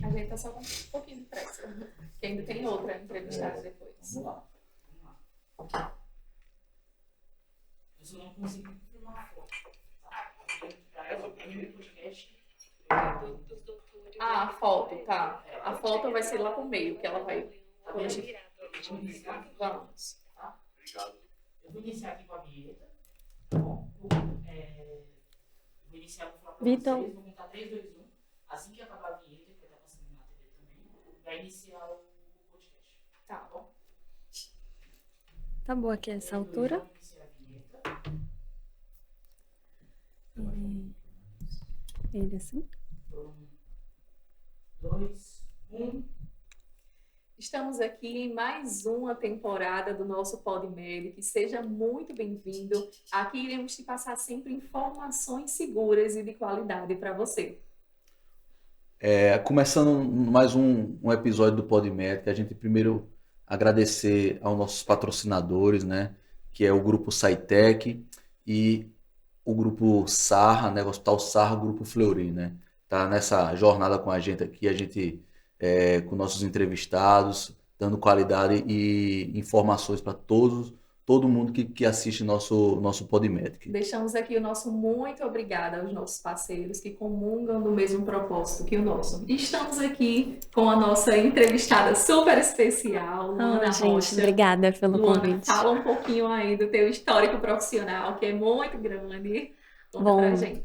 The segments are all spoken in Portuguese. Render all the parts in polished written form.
A gente tá só com um pouquinho de pressa, que ainda tem outra entrevistada depois. Vamos lá. Eu só não consigo filmar a foto. Para ela, o primeiro podcast. Ah, a foto, tá. A foto vai ser lá pro meio, que ela vai. Vamos. Vamos. Eu vou iniciar aqui com a vinheta. Tá bom? Vou iniciar, vou falar para Vitor. vocês. Vou contar 3, 2, 1. Assim que acabar a vinheta, que vai estar passando na TV também, vai iniciar o podcast. Tá bom. Tá boa aqui essa altura. Vou iniciar a vinheta. Ele assim. 2, 1. Estamos aqui em mais uma temporada do nosso PodMed. Seja muito bem-vindo. Aqui iremos te passar sempre informações seguras e de qualidade para você. Começando mais um episódio do PodMed, a gente primeiro agradecer aos nossos patrocinadores, né? Que é o Grupo SciTech e o Grupo Sarra, né? O Hospital Sarra, o Grupo Fleury, né? Tá nessa jornada com a gente aqui, com nossos entrevistados, dando qualidade e informações para todo mundo que assiste nosso PodMed. Deixamos aqui o nosso muito obrigada aos nossos parceiros que comungam do mesmo propósito que o nosso. E estamos aqui com a nossa entrevistada super especial, Luana gente, Rocha. obrigada pelo Luana, convite. fala um pouquinho aí do teu histórico profissional, que é muito grande. Conta pra gente.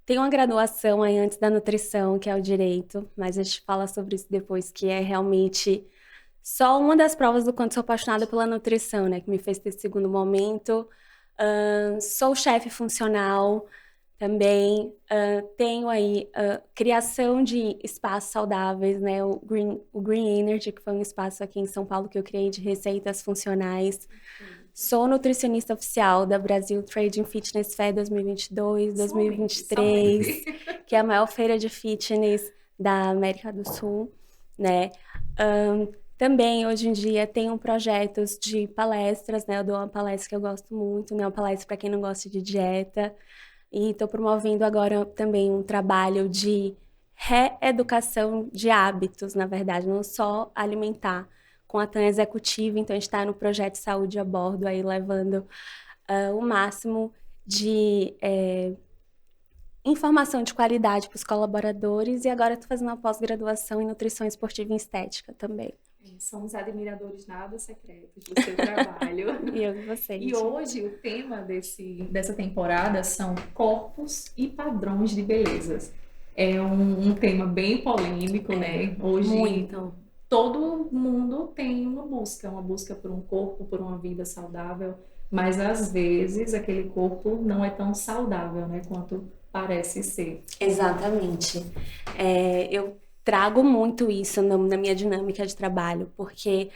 Tem uma graduação aí antes da nutrição, que é o direito, mas a gente fala sobre isso depois, que é realmente só uma das provas do quanto sou apaixonada pela nutrição, né? Que me fez ter esse segundo momento. Sou chefe funcional também. Tenho aí criação de espaços saudáveis, né? O Green Energy, que foi um espaço aqui em São Paulo que eu criei de receitas funcionais. Sou nutricionista oficial da Brasil Trade in Fitness Fair 2022, 2023, que é a maior feira de fitness da América do Sul, né? Também, hoje em dia, tenho projetos de palestras, né? Eu dou uma palestra que eu gosto muito, né? Uma palestra para quem não gosta de dieta. E estou promovendo agora também um trabalho de reeducação de hábitos, na verdade, não só alimentar, com a TAM Executiva. Então, a gente está no projeto Saúde a Bordo, aí levando o máximo de informação de qualidade para os colaboradores. E agora estou fazendo uma pós-graduação em Nutrição Esportiva e Estética também. Somos admiradores nada secretos do seu trabalho. E eu e vocês. E hoje o tema dessa temporada são corpos e padrões de beleza. É um tema bem polêmico, né? Hoje muito. Todo mundo tem uma busca por um corpo, por uma vida saudável, mas às vezes aquele corpo não é tão saudável, né, quanto parece ser. Exatamente. Eu trago muito isso na minha dinâmica de trabalho, porque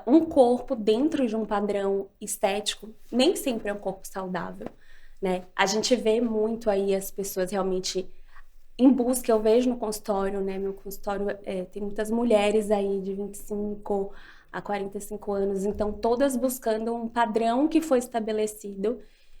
um corpo dentro de um padrão estético nem sempre é um corpo saudável, né? A gente vê muito aí as pessoas realmente em busca, eu vejo no consultório, né? Meu consultório tem muitas mulheres aí de 25 a 45 anos, então todas buscando um padrão que foi estabelecido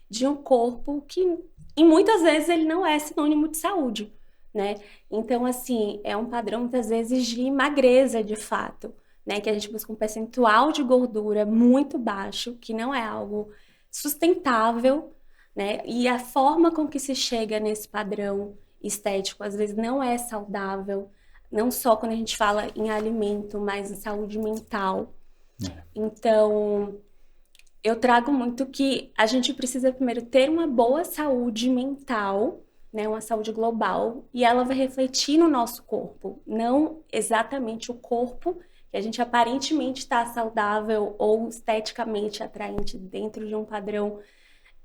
de um corpo que, e muitas vezes, ele não é sinônimo de saúde, né? Então, assim, é um padrão, muitas vezes, de magreza, de fato, né? Que a gente busca um percentual de gordura muito baixo, que não é algo sustentável, né? E a forma com que se chega nesse padrão estético, às vezes, não é saudável, não só quando a gente fala em alimento, mas em saúde mental. Então, eu trago muito que a gente precisa primeiro ter uma boa saúde mental, né, uma saúde global, e ela vai refletir no nosso corpo, não exatamente o corpo que a gente aparentemente está saudável ou esteticamente atraente dentro de um padrão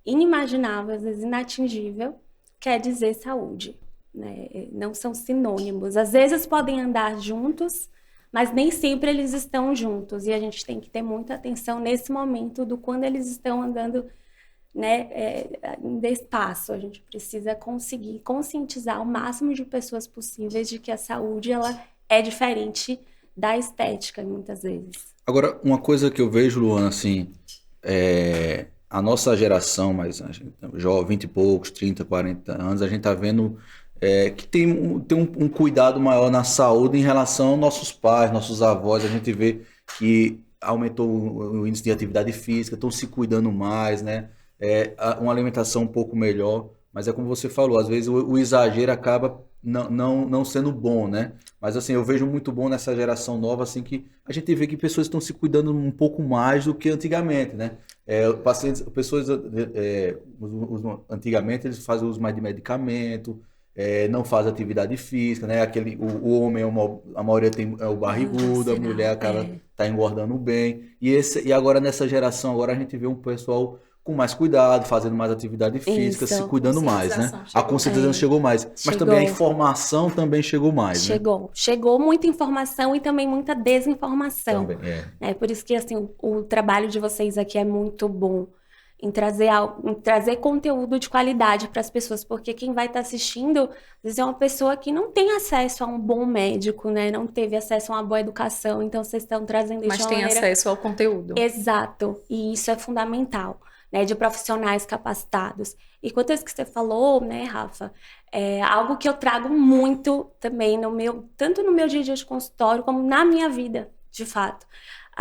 inimaginável, às vezes inatingível, quer dizer saúde, né? Não são sinônimos. Às vezes podem andar juntos, mas nem sempre eles estão juntos, e a gente tem que ter muita atenção nesse momento do quando eles estão andando, né, em espaço. A gente precisa conseguir conscientizar o máximo de pessoas possíveis de que a saúde ela é diferente da estética, muitas vezes. Agora, uma coisa que eu vejo, Luana, assim, a nossa geração, mais jovem, 20 e poucos, 30, 40 anos, a gente tá vendo que tem um cuidado maior na saúde em relação aos nossos pais, nossos avós. A gente vê que aumentou o índice de atividade física, estão se cuidando mais, né? Uma alimentação um pouco melhor, mas é como você falou, às vezes o exagero acaba não sendo bom, né? Mas assim, eu vejo muito bom nessa geração nova, assim, que a gente vê que pessoas estão se cuidando um pouco mais do que antigamente, né? Antigamente eles faziam uso mais de medicamento, não fazem atividade física, né? O homem, a maioria é o barrigudo, a mulher acaba tá engordando bem. E agora nessa geração, agora a gente vê um pessoal com mais cuidado, fazendo mais atividade física, se cuidando mais, né? A conscientização chegou mais, mas também a informação também chegou mais, né? Chegou muita informação e também muita desinformação. Também, Por isso que assim, o trabalho de vocês aqui é muito bom em trazer conteúdo de qualidade para as pessoas, porque quem vai estar assistindo, às vezes é uma pessoa que não tem acesso a um bom médico, né? Não teve acesso a uma boa educação, então vocês estão trazendo isso de uma maneira... Mas tem acesso ao conteúdo. Exato, e isso é fundamental, né? De profissionais capacitados. E quanto a isso que você falou, né, Rafa, é algo que eu trago muito também tanto no meu dia a dia de consultório, como na minha vida, de fato.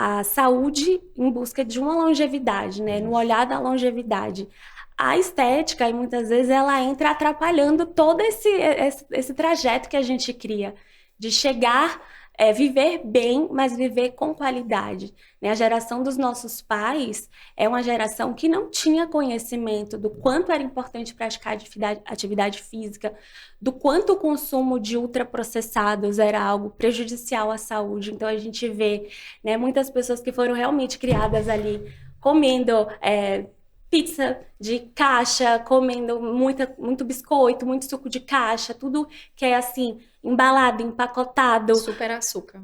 A saúde em busca de uma longevidade, né? No olhar da longevidade. A estética, e muitas vezes, ela entra atrapalhando todo esse trajeto que a gente cria, de chegar, viver bem, mas viver com qualidade. Né? A geração dos nossos pais é uma geração que não tinha conhecimento do quanto era importante praticar atividade física, do quanto o consumo de ultraprocessados era algo prejudicial à saúde. Então, a gente vê, né, muitas pessoas que foram realmente criadas ali comendo pizza de caixa, comendo muito biscoito, muito suco de caixa, tudo que é assim, embalado, empacotado. Super açúcar.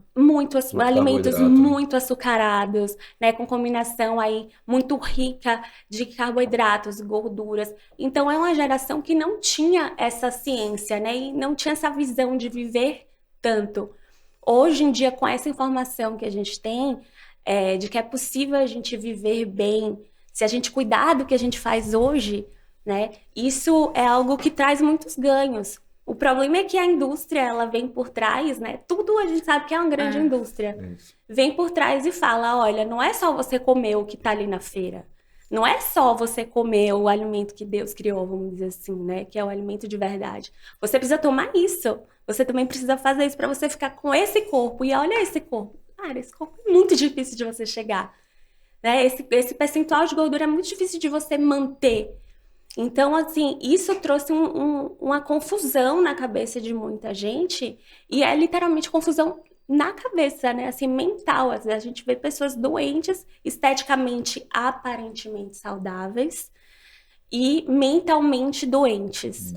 Alimentos muito açucarados, né, com combinação aí muito rica de carboidratos, gorduras. Então é uma geração que não tinha essa ciência, né, e não tinha essa visão de viver tanto. Hoje em dia, com essa informação que a gente tem, de que é possível a gente viver bem, se a gente cuidar do que a gente faz hoje, né, isso é algo que traz muitos ganhos. O problema é que a indústria, ela vem por trás, né? Tudo a gente sabe que é uma grande indústria. Vem por trás e fala, olha, não é só você comer o que tá ali na feira. Não é só você comer o alimento que Deus criou, vamos dizer assim, né? Que é o alimento de verdade. Você precisa tomar isso. Você também precisa fazer isso para você ficar com esse corpo. E olha esse corpo. Cara, esse corpo é muito difícil de você chegar. Né? Esse percentual de gordura é muito difícil de você manter. Então, assim, isso trouxe uma confusão na cabeça de muita gente, e é literalmente confusão na cabeça, né? Assim, mental. Às vezes a gente vê pessoas doentes, esteticamente, aparentemente saudáveis, e mentalmente doentes.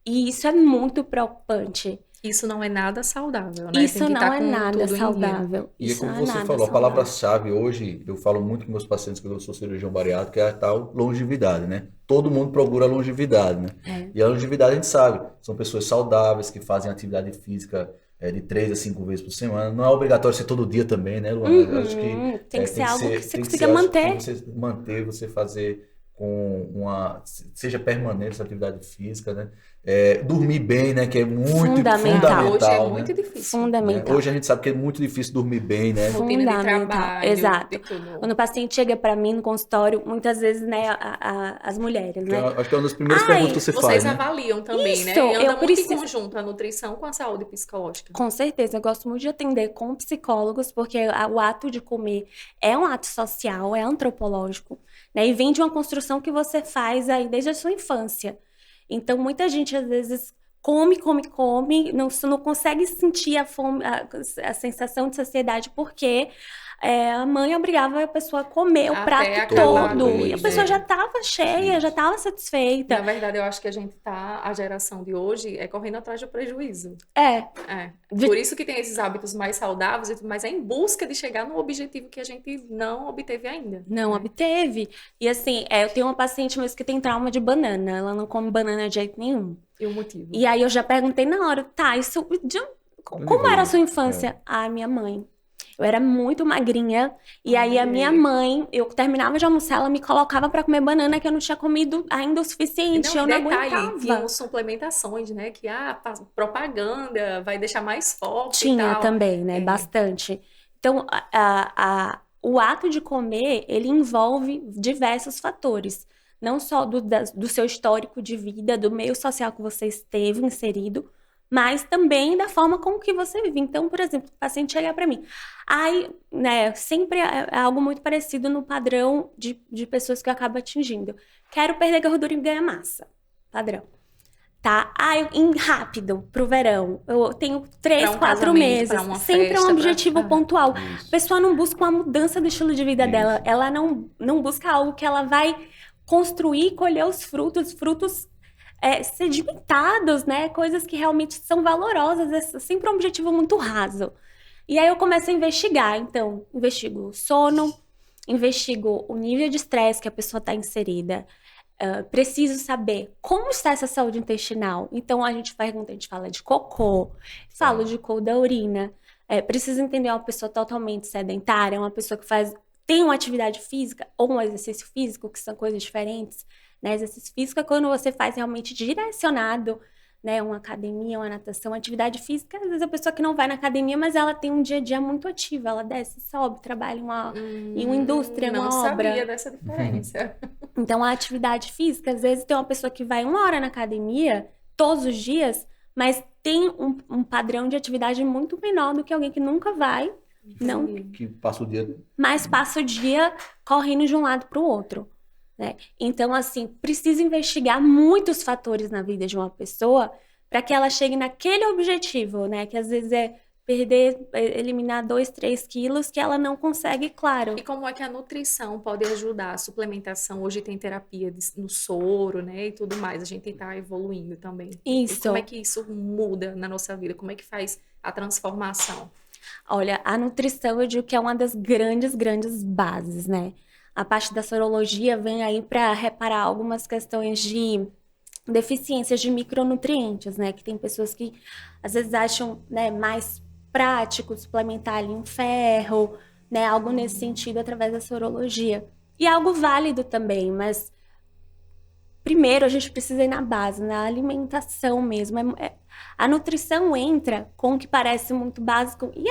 E isso é muito preocupante. Isso não é nada saudável, né? Isso não é nada saudável. E como você falou, a palavra-chave hoje, eu falo muito com meus pacientes que eu sou cirurgião bariátrico, que é a tal longevidade, né? Todo mundo procura longevidade, né? E a longevidade a gente sabe, são pessoas saudáveis que fazem atividade física de 3 a 5 vezes por semana. Não é obrigatório ser todo dia também, né, Luana? Acho que tem que ser algo que você consiga manter. Você fazer com seja permanente essa atividade física, né? Dormir bem, né? Que é muito fundamental. Hoje é muito difícil. Fundamental. Né? Hoje a gente sabe que é muito difícil dormir bem, né? Rotina de trabalho. Exato. Quando o paciente chega para mim no consultório, muitas vezes, né, as mulheres, né? Acho que é uma das primeiras perguntas que você faz, Vocês né? avaliam também, Isso, né? E anda muito preciso... em conjunto a nutrição com a saúde psicológica. Com certeza. Eu gosto muito de atender com psicólogos, porque o ato de comer é um ato social, é antropológico, né? E vem de uma construção que você faz aí desde a sua infância. Então, muita gente, às vezes, come, não consegue sentir a fome, a sensação de saciedade, porque a mãe obrigava a pessoa a comer o prato todo. E a pessoa já estava cheia, já estava satisfeita. Na verdade, eu acho que a geração de hoje é correndo atrás do prejuízo. Por isso que tem esses hábitos mais saudáveis, mas é em busca de chegar no objetivo que a gente não obteve ainda. Não obteve. E assim, eu tenho uma paciente mesmo que tem trauma de banana. Ela não come banana de jeito nenhum. E o motivo? E aí eu já perguntei na hora, tá, isso... Como era a sua infância? Ah, minha mãe. Eu era muito magrinha, e aí a minha mãe, eu terminava de almoçar, ela me colocava pra comer banana que eu não tinha comido ainda o suficiente, eu não detalhe, tinha aguentava. suplementações, né? Que propaganda vai deixar mais forte e Tinha tal. também, né? É. Bastante. Então, o ato de comer, ele envolve diversos fatores. Não só do seu histórico de vida, do meio social que você esteve inserido, mas também da forma como que você vive. Então, por exemplo, o paciente chega para mim. Aí, né, sempre é algo muito parecido no padrão de pessoas que eu acabo atingindo. Quero perder gordura e ganhar massa. Padrão. Tá? Rápido, pro verão. Eu tenho Pra 3, um 4 casamento, pra meses. uma Sempre é um festa, objetivo pontual. A Isso. pessoa não busca uma mudança do estilo de vida dela. Isso. Ela não busca algo que ela vai construir e colher os frutos sedimentados, né? Coisas que realmente são valorosas. É sempre um objetivo muito raso. E aí eu começo a investigar. Então, investigo o sono, investigo o nível de estresse que a pessoa está inserida. Preciso saber como está essa saúde intestinal. Então, a gente fala de cocô, falo de cor da urina. Preciso entender uma pessoa totalmente sedentária, uma pessoa que tem uma atividade física ou um exercício físico, que são coisas diferentes. Né? Exercício físico é quando você faz realmente direcionado, né? Uma academia, uma natação, uma atividade física. Às vezes a pessoa que não vai na academia, mas ela tem um dia a dia muito ativo. Ela desce, sobe, trabalha em uma indústria, Não uma sabia obra. dessa diferença. Então, a atividade física, às vezes tem uma pessoa que vai 1 hora na academia, todos os dias, mas tem um padrão de atividade muito menor do que alguém que nunca vai, não, Que passa o dia. mas passa o dia correndo de um lado para o outro, né? Então, assim, precisa investigar muitos fatores na vida de uma pessoa para que ela chegue naquele objetivo, né? Que às vezes é eliminar 2, 3 quilos que ela não consegue, claro. E como é que a nutrição pode ajudar? A suplementação, hoje tem terapia no soro, né? E tudo mais. A gente está evoluindo também. E Isso. como é que isso muda na nossa vida? Como é que faz a transformação? Olha, a nutrição eu digo que é uma das grandes bases, né? A parte da sorologia vem aí para reparar algumas questões de deficiências de micronutrientes, né? Que tem pessoas que às vezes acham, né, mais prático suplementar ali um ferro, né? Algo nesse sentido através da sorologia. E é algo válido também, mas primeiro a gente precisa ir na base, na alimentação mesmo. A nutrição entra com o que parece muito básico e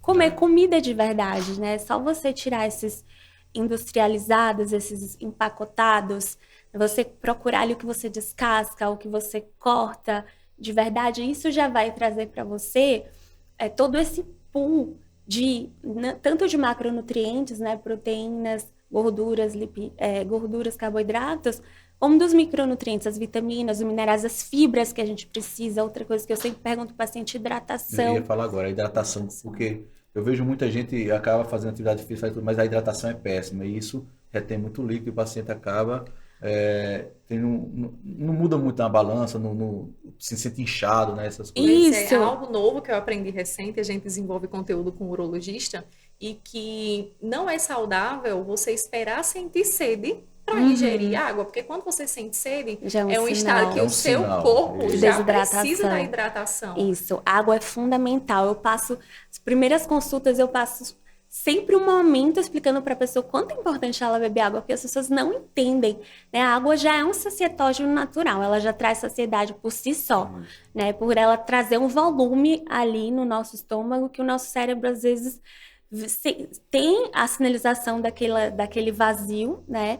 comer comida de verdade, né? Só você tirar esses industrializados, esses empacotados, você procurar ali o que você descasca, o que você corta de verdade, isso já vai trazer para você todo esse pool tanto de macronutrientes, né? Proteínas, gorduras, carboidratos, como dos micronutrientes, as vitaminas, os minerais, as fibras que a gente precisa. Outra coisa que eu sempre pergunto para o paciente, Eu hidratação. ia falar agora, a hidratação, porque eu vejo muita gente acaba fazendo atividade física, mas a hidratação é péssima, e isso retém muito líquido, e o paciente acaba, não muda muito na balança, se sente inchado, né, essas coisas. Isso. É algo novo que eu aprendi recente, a gente desenvolve conteúdo com o urologista, e que não é saudável você esperar sentir sede para ingerir água, porque quando você sente sede, Já é um sinal. estado que É um o seu sinal. corpo Isso. já Desidratação. precisa da hidratação. Isso, água é fundamental. As primeiras consultas eu passo sempre um momento explicando para a pessoa quanto é importante ela beber água, porque as pessoas não entendem, né? A água já é um sacietógeno natural, ela já traz saciedade por si só, né? Por ela trazer um volume ali no nosso estômago que o nosso cérebro às vezes tem a sinalização daquele vazio, né,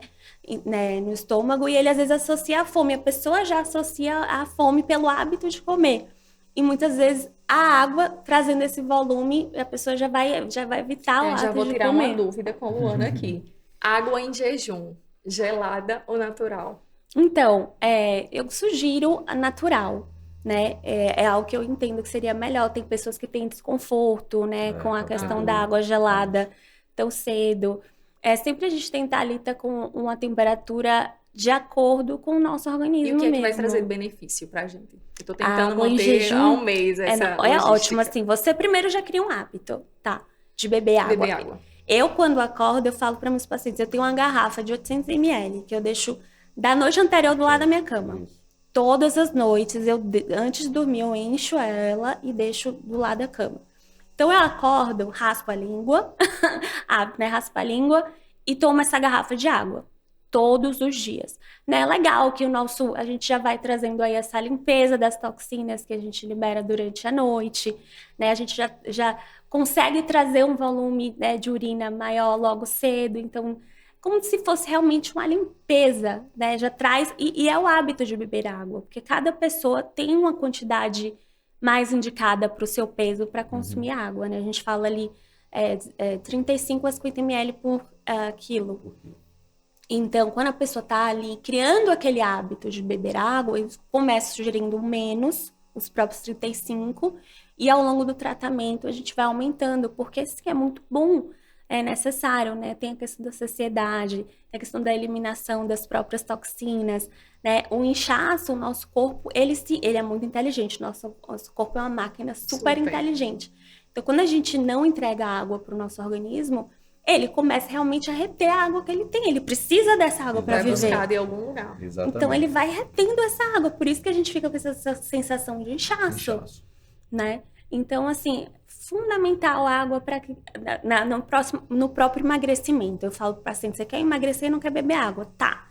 no estômago, e ele às vezes associa a fome. A pessoa já associa a fome pelo hábito de comer. E muitas vezes a água, trazendo esse volume, a pessoa já vai evitar o ato de comer. Já vou tirar uma dúvida com a Luana aqui. Água em jejum, gelada ou natural? Então, eu sugiro a natural, né? É algo que eu entendo que seria melhor. Tem pessoas que têm desconforto, né, com a questão da água gelada tão cedo. Sempre a gente tentar ali estar com uma temperatura de acordo com o nosso organismo E o que é que vai mesmo. trazer benefício pra gente? Eu tô tentando Água em manter jejum há um mês essa é logística. ótimo, assim, você primeiro já cria um hábito, tá? De beber água. Beber água. Eu, quando acordo, eu falo para meus pacientes, eu tenho uma garrafa de 800 ml, que eu deixo da noite anterior do lado da minha cama. Todas as noites, antes de dormir, eu encho ela e deixo do lado da cama. Então eu acordo, raspo a língua, né, raspo a língua e tomo essa garrafa de água todos os dias. Né? É legal que a gente já vai trazendo aí essa limpeza das toxinas que a gente libera durante a noite, né? A gente já consegue trazer um volume, né, de urina maior logo cedo, então como se fosse realmente uma limpeza, né? Já traz, e é o hábito de beber água, porque cada pessoa tem uma quantidade mais indicada para o seu peso para consumir água, né? A gente fala ali 35 a 50 ml por quilo. Então, quando a pessoa está ali criando aquele hábito de beber água, eu começo sugerindo menos, os próprios 35, e ao longo do tratamento a gente vai aumentando, porque sim, é muito bom, é necessário, né? Tem a questão da saciedade, tem a questão da eliminação das próprias toxinas, né? O inchaço, o nosso corpo, ele é muito inteligente, nosso corpo é uma máquina super inteligente. Então, quando a gente não entrega água para o nosso organismo, ele começa realmente a reter a água que ele tem. Ele precisa dessa água para viver. Vai buscar de algum lugar. Exatamente. Então, ele vai retendo essa água. Por isso que a gente fica com essa sensação de inchaço. Né? Então, assim, fundamental a água para no próprio emagrecimento. Eu falo para o paciente, você quer emagrecer e não quer beber água? Tá.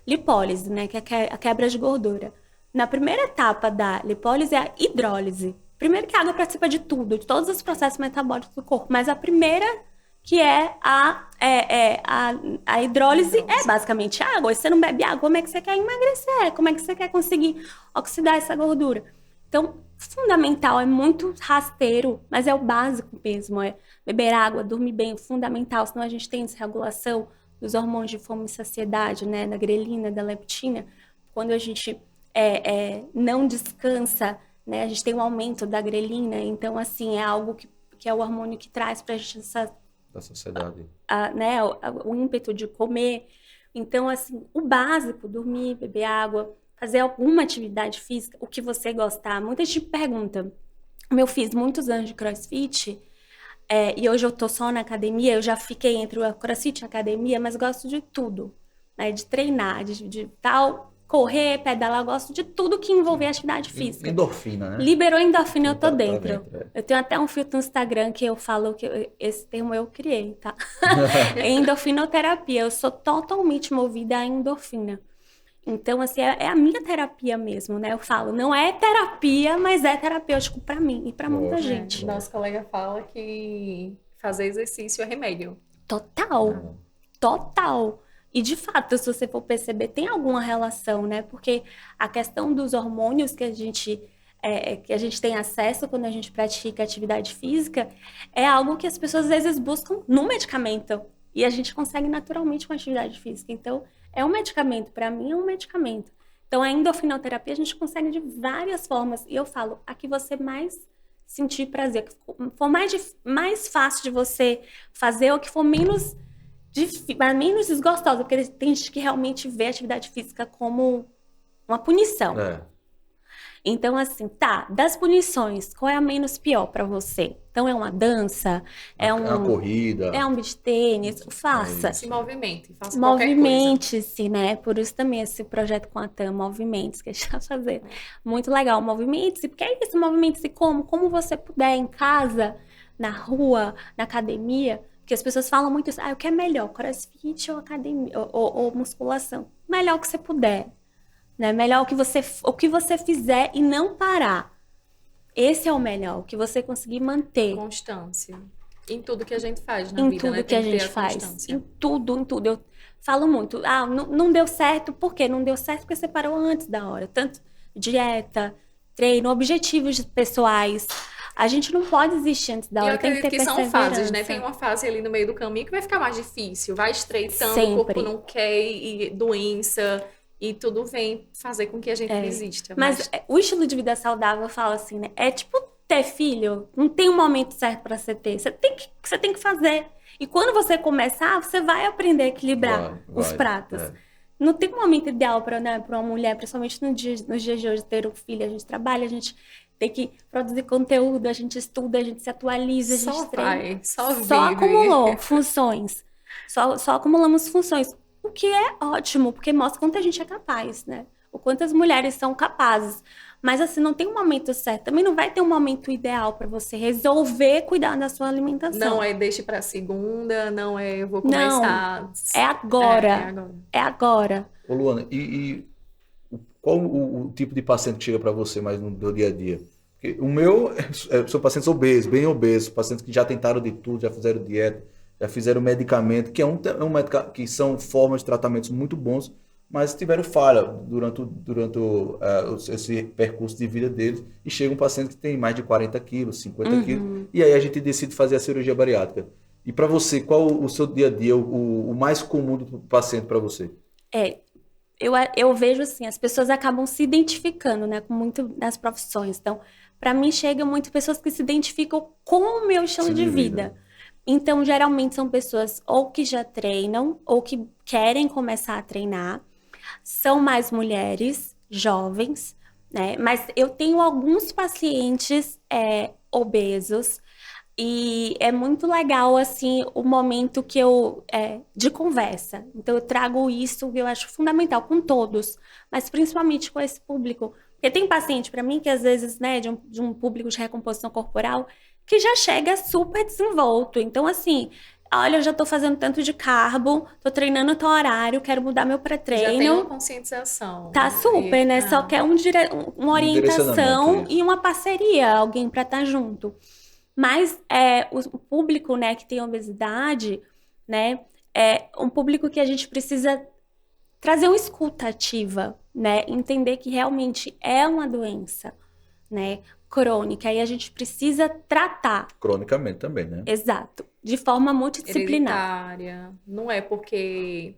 Lipólise, né? Que é a quebra de gordura. Na primeira etapa da lipólise é a hidrólise. Primeiro que a água participa de tudo, de todos os processos metabólicos do corpo. Mas a primeira, que é a hidrólise, é basicamente água. Se você não bebe água, como é que você quer emagrecer? Como é que você quer conseguir oxidar essa gordura? Então, fundamental, é muito rasteiro, mas é o básico mesmo, é beber água, dormir bem, fundamental, senão a gente tem desregulação dos hormônios de fome e saciedade, né, da grelina, da leptina. Quando a gente não descansa, né, a gente tem um aumento da grelina, então, assim, é algo que é o hormônio que traz pra gente da sociedade. Né, o ímpeto de comer. Então, assim, o básico, dormir, beber água, fazer alguma atividade física, o que você gostar. Muita gente pergunta, eu fiz muitos anos de crossfit, e hoje eu tô só na academia, eu já fiquei entre o crossfit e a academia, mas gosto de tudo, né, de treinar, de tal, correr, pedalar, eu gosto de tudo que envolver atividade física. Endorfina, né? Liberou endorfina, eu tô dentro. Eu tenho até um filtro no Instagram que eu falo que esse termo eu criei, tá? Endorfinoterapia. Eu sou totalmente movida à endorfina. Então, assim, é a minha terapia mesmo, né? Eu falo, não é terapia, mas é terapêutico pra mim e pra muita gente. Nosso colega fala que fazer exercício é remédio. Total. Total. E, de fato, se você for perceber, tem alguma relação, né? Porque a questão dos hormônios que a gente tem acesso quando a gente pratica atividade física é algo que as pessoas, às vezes, buscam no medicamento. E a gente consegue naturalmente com a atividade física. Então, é um medicamento. Para mim, é um medicamento. Então, a endorfinoterapia a gente consegue de várias formas. E eu falo, a que você mais sentir prazer, que for mais fácil de você fazer ou que for menos desgostosa, porque tem gente que realmente vê a atividade física como uma punição. Então, assim, das punições, qual é a menos pior para você? Então, é uma dança? É uma corrida? É um beach tênis? Faça. Se movimente, faça Movimente-se, né? Por isso também esse projeto com a TAM, Movimentos, que a gente está fazendo. Muito legal, movimente-se, porque é isso, movimente-se como você puder, em casa, na rua, na academia. Porque as pessoas falam muito isso, o que é melhor, crossfit ou academia, ou musculação? Melhor o que você puder, né? Melhor o que você fizer e não parar. Esse é o melhor, o que você conseguir manter. Constância. Em tudo que a gente faz na vida, né? Em tudo que a gente faz. Em tudo. Eu falo muito, não deu certo, por quê? Não deu certo porque você parou antes da hora. Tanto dieta, treino, objetivos pessoais. A gente não pode desistir antes da hora, eu tem que ter perseverança. São fases, né? Tem uma fase ali no meio do caminho que vai ficar mais difícil, vai estreitando, Sempre. O corpo não quer, e doença, e tudo vem fazer com que a gente desista. Mas o estilo de vida saudável, eu falo assim, né? É tipo ter filho, não tem um momento certo para você ter, você tem que fazer. E quando você começar, você vai aprender a equilibrar os pratos. Não tem um momento ideal para uma mulher, principalmente nos dias de hoje, ter um filho, a gente trabalha, a gente tem que produzir conteúdo, a gente estuda, a gente se atualiza, a gente treina. Só acumulou funções. Só acumulamos funções. O que é ótimo, porque mostra quanto a gente é capaz, né? O quanto as mulheres são capazes. Mas assim, não tem um momento certo. Também não vai ter um momento ideal para você resolver cuidar da sua alimentação. Não é deixe para segunda, não é eu vou Não, começar. é agora. É agora. É agora. Ô, Luana, qual o tipo de paciente que chega para você mais no dia a dia? Porque o meu são pacientes obesos, bem obesos, pacientes que já tentaram de tudo, já fizeram dieta, já fizeram medicamento, que que são formas de tratamentos muito bons, mas tiveram falha esse percurso de vida deles, e chega um paciente que tem mais de 40 quilos, 50 quilos, e aí a gente decide fazer a cirurgia bariátrica. E para você, qual o seu dia a dia, o mais comum do paciente para você? Eu vejo assim, as pessoas acabam se identificando, né, com muito das profissões. Então, para mim, chegam muitas pessoas que se identificam com o meu estilo de vida. Então, geralmente são pessoas ou que já treinam ou que querem começar a treinar. São mais mulheres, jovens, né? Mas eu tenho alguns pacientes obesos e é muito legal, assim, o momento que de conversa. Então, eu trago isso que eu acho fundamental com todos, mas principalmente com esse público. Porque tem paciente, para mim, que às vezes, né, de um público de recomposição corporal, que já chega super desenvolto. Então, assim, olha, eu já tô fazendo tanto de carbo, tô treinando tal horário, quero mudar meu pré-treino. Já tem uma conscientização. Tá super, né? Só quer uma orientação e uma parceria, alguém para estar junto. Mas o público, né, que tem obesidade, né, é um público que a gente precisa trazer uma escuta ativa, né, entender que realmente é uma doença, né, crônica, e a gente precisa tratar. Cronicamente também, né? Exato, de forma multidisciplinar. Hereditária. Não é porque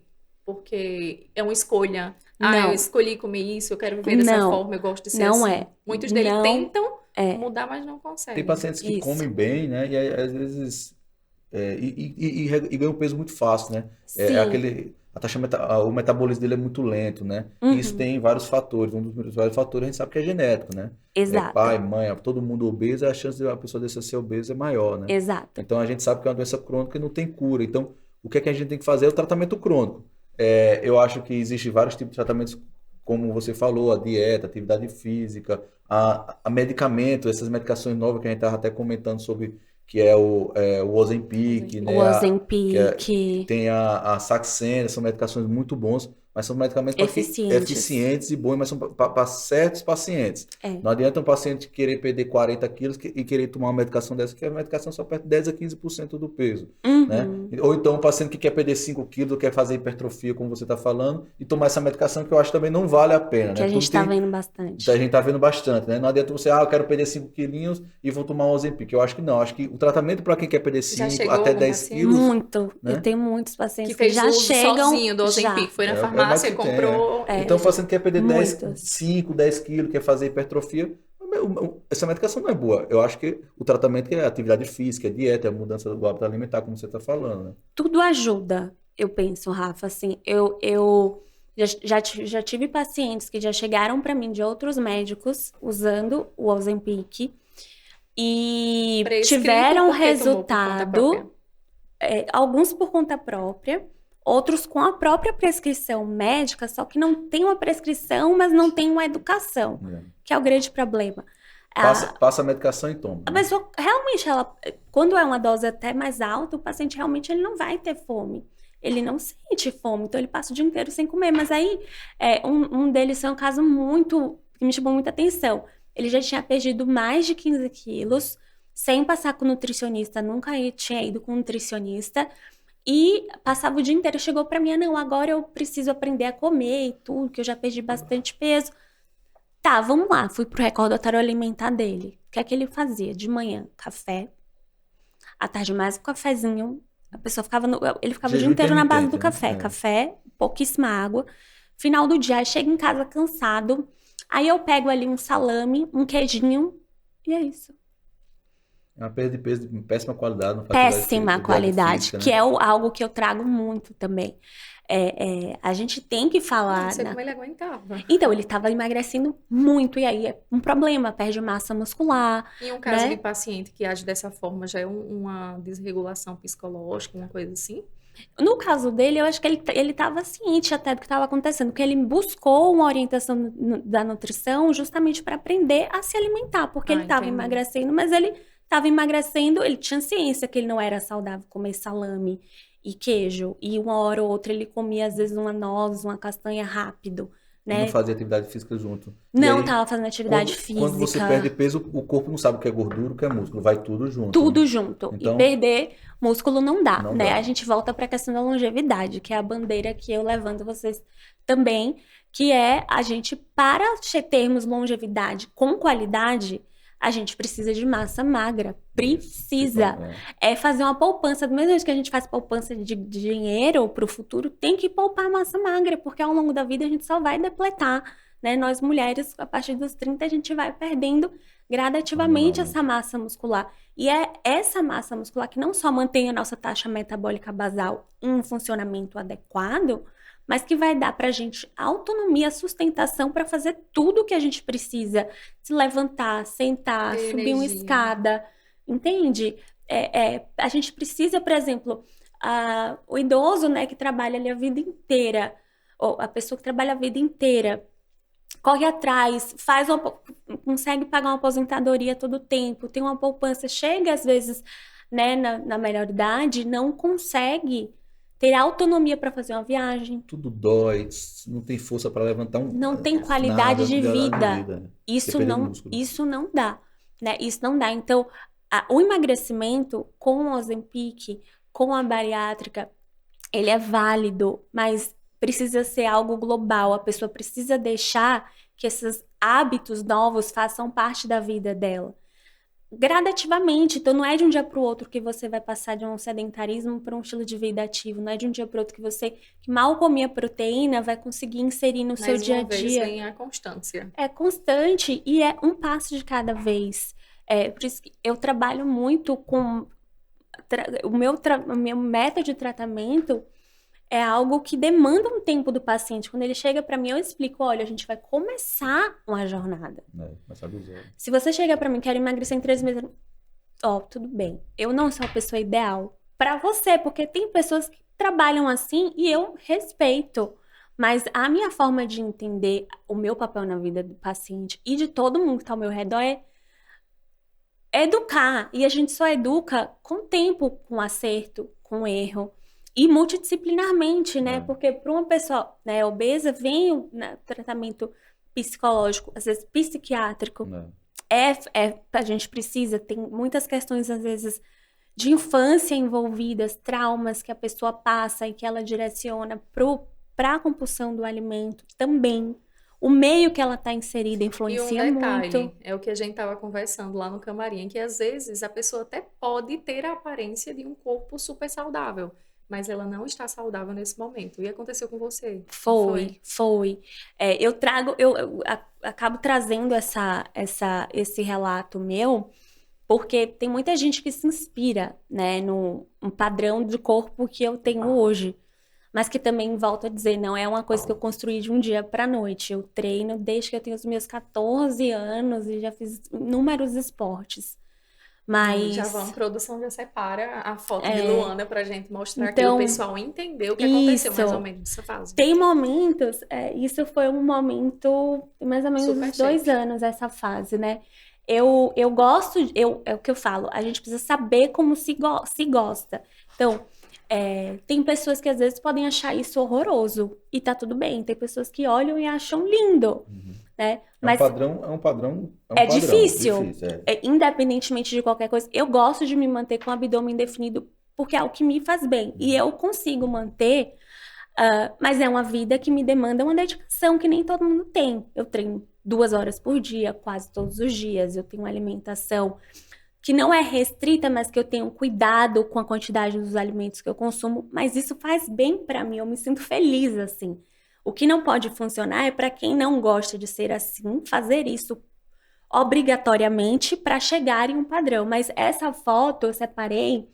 é uma escolha. Não. Eu escolhi comer isso, eu quero viver dessa forma, eu gosto de ser não assim. é. Muitos deles Não tentam mudar, mas não conseguem. Tem pacientes que Isso. comem bem, né? E aí, às vezes e ganham peso muito fácil, né? Sim. O metabolismo dele é muito lento, né? E isso tem vários fatores. Um dos vários fatores a gente sabe que é genético, né? Exato. Pai, mãe, todo mundo obeso, a chance de uma pessoa dessa ser obesa é maior, né? Exato. Então a gente sabe que é uma doença crônica e não tem cura. Então, o que é que a gente tem que fazer é o tratamento crônico. Eu acho que existem vários tipos de tratamentos, como você falou, a dieta, a atividade física, a medicamento, essas medicações novas que a gente estava até comentando sobre, que é o Ozempic, né? O Ozempic. Tem a Saxenda, são medicações muito bons, mas são medicamentos eficientes e bons, mas são para certos pacientes. Não adianta um paciente querer perder 40 quilos e querer tomar uma medicação dessa, que a medicação só perde 10 a 15% do peso. Né? Ou então um paciente que quer perder 5 quilos, quer fazer hipertrofia, como você está falando, e tomar essa medicação que eu acho que também não vale a pena. Que né? a gente está vendo bastante. A gente está vendo bastante, né? Não adianta você, eu quero perder 5 quilinhos e vou tomar um Ozempic. Eu acho que não. Acho que o tratamento para quem quer perder 5 até 10 quilos... Muito. Né? Eu tenho muitos pacientes que já chegam... sozinho do Ozempic. Foi na farmácia, comprou... Então o paciente quer perder 5, 10 quilos, quer fazer hipertrofia... Essa medicação não é boa. Eu acho que o tratamento é a atividade física, a dieta, a mudança do hábito alimentar, como você está falando. Né? Tudo ajuda, eu penso, Rafa. Assim, eu já tive pacientes que já chegaram para mim de outros médicos usando o Ozempic e tiveram resultado, alguns por conta própria, outros com a própria prescrição médica, só que não tem uma prescrição, mas não tem uma educação, que é o grande problema. Passa a medicação e toma. Mas realmente, quando é uma dose até mais alta, o paciente realmente ele não vai ter fome. Ele não sente fome, então ele passa o dia inteiro sem comer. Mas aí, um deles foi um caso que me chamou muita atenção. Ele já tinha perdido mais de 15 quilos, sem passar com nutricionista, nunca tinha ido com nutricionista. E passava o dia inteiro, chegou pra mim, não, agora eu preciso aprender a comer e tudo, que eu já perdi bastante peso. Tá, vamos lá, fui pro recordatório alimentar dele. O que é que ele fazia? De manhã, café. À tarde, mais um cafezinho. A pessoa ele ficava o dia inteiro na base do café. Café, pouquíssima água. Final do dia, chega em casa cansado. Aí eu pego ali um salame, um queijinho, e é isso. É uma perda de peso de péssima qualidade. Péssima qualidade, física, né? que é algo que eu trago muito também. A gente tem que falar... Não sei como ele aguentava. Então, ele estava emagrecendo muito, e aí é um problema, perde massa muscular. Em um caso né? de paciente que age dessa forma, já é uma desregulação psicológica, uma coisa assim? No caso dele, eu acho que ele estava ciente até do que estava acontecendo, porque ele buscou uma orientação da nutrição justamente para aprender a se alimentar, porque ele estava Entendi. emagrecendo, mas ele estava emagrecendo, ele tinha ciência que ele não era saudável comer salame e queijo, e uma hora ou outra ele comia às vezes uma noz, uma castanha rápido, E não né? fazia atividade física junto. E Não aí, estava fazendo atividade quando você física. perde peso, o corpo não sabe o que é gordura, o que é músculo. Vai tudo junto, Tudo né? junto. Então- E perder músculo não dá, Não né? dá. A gente volta para a questão da longevidade, que é a bandeira que eu levanto vocês também, que é a gente, para termos longevidade com qualidade, a gente precisa de massa magra. Precisa. É fazer uma poupança, do mesmo jeito que a gente faz poupança de dinheiro para o futuro, tem que poupar massa magra, porque ao longo da vida a gente só vai depletar, né? Nós mulheres, a partir dos 30, a gente vai perdendo gradativamente essa massa muscular. E é essa massa muscular que não só mantém a nossa taxa metabólica basal em um funcionamento adequado, mas que vai dar pra gente autonomia, sustentação para fazer tudo o que a gente precisa. Se levantar, sentar, Ter subir uma energia. escada, entende? A gente precisa, por exemplo, o idoso, né, que trabalha ali a vida inteira, ou a pessoa que trabalha a vida inteira, corre atrás, consegue pagar uma aposentadoria todo tempo, tem uma poupança, chega às vezes, né, na melhor idade, não consegue ter autonomia para fazer uma viagem, Tudo dói, não tem força para levantar não tem qualidade nada, de qualidade vida. né? Isso Porque perdeu não, músculo. isso não dá, né? Isso não dá. Então, o emagrecimento com o Ozempic, com a bariátrica, ele é válido, mas precisa ser algo global. A pessoa precisa deixar que esses hábitos novos façam parte da vida dela. Gradativamente, então não é de um dia para o outro que você vai passar de um sedentarismo para um estilo de vida ativo, não é de um dia para o outro que você, que mal comia proteína, vai conseguir inserir no seu Mais dia a uma vez dia. vem a constância. É constante e é um passo de cada vez. Por isso que eu trabalho muito com o meu método de tratamento é algo que demanda um tempo do paciente. Quando ele chega para mim, eu explico, olha, a gente vai começar uma jornada. Começar do zero. Se você chega para mim, quero emagrecer em 3 meses, tudo bem. Eu não sou a pessoa ideal para você, porque tem pessoas que trabalham assim e eu respeito. Mas a minha forma de entender o meu papel na vida do paciente e de todo mundo que está ao meu redor é educar. E a gente só educa com tempo, com acerto, com erro. E multidisciplinarmente, né? Porque para uma pessoa, né, obesa, vem o tratamento psicológico, às vezes psiquiátrico. A gente precisa, tem muitas questões, às vezes, de infância envolvidas, traumas que a pessoa passa e que ela direciona para a compulsão do alimento também. O meio que ela está inserida influencia E um detalhe, muito. é o que a gente estava conversando lá no camarim, que às vezes a pessoa até pode ter a aparência de um corpo super saudável, mas ela não está saudável nesse momento. E aconteceu com você? Foi. Eu acabo trazendo esse relato meu, porque tem muita gente que se inspira, né, no padrão de corpo que eu tenho hoje. Mas que também, volto a dizer, não é uma coisa que eu construí de um dia para a noite. Eu treino desde que eu tenho os meus 14 anos e já fiz inúmeros esportes. Mas Já vamos, produção já separa a foto de Luana pra gente mostrar aqui, Então, o pessoal entender o que aconteceu mais isso. ou menos nessa fase. Tem momentos, isso foi um momento, mais ou menos Super uns 2 shape. anos, essa fase, né? Eu gosto, é o que eu falo, a gente precisa saber como se gosta. Então, tem pessoas que às vezes podem achar isso horroroso, e tá tudo bem. Tem pessoas que olham e acham lindo, né? Mas É um padrão. difícil. Independentemente de qualquer coisa, eu gosto de me manter com o abdômen definido, porque é o que me faz bem. E eu consigo manter, mas é uma vida que me demanda uma dedicação que nem todo mundo tem. Eu treino 2 horas por dia, quase todos os dias. Eu tenho uma alimentação que não é restrita, mas que eu tenho cuidado com a quantidade dos alimentos que eu consumo. Mas isso faz bem pra mim, eu me sinto feliz assim. O que não pode funcionar é para quem não gosta de ser assim, fazer isso obrigatoriamente para chegar em um padrão. Mas essa foto eu separei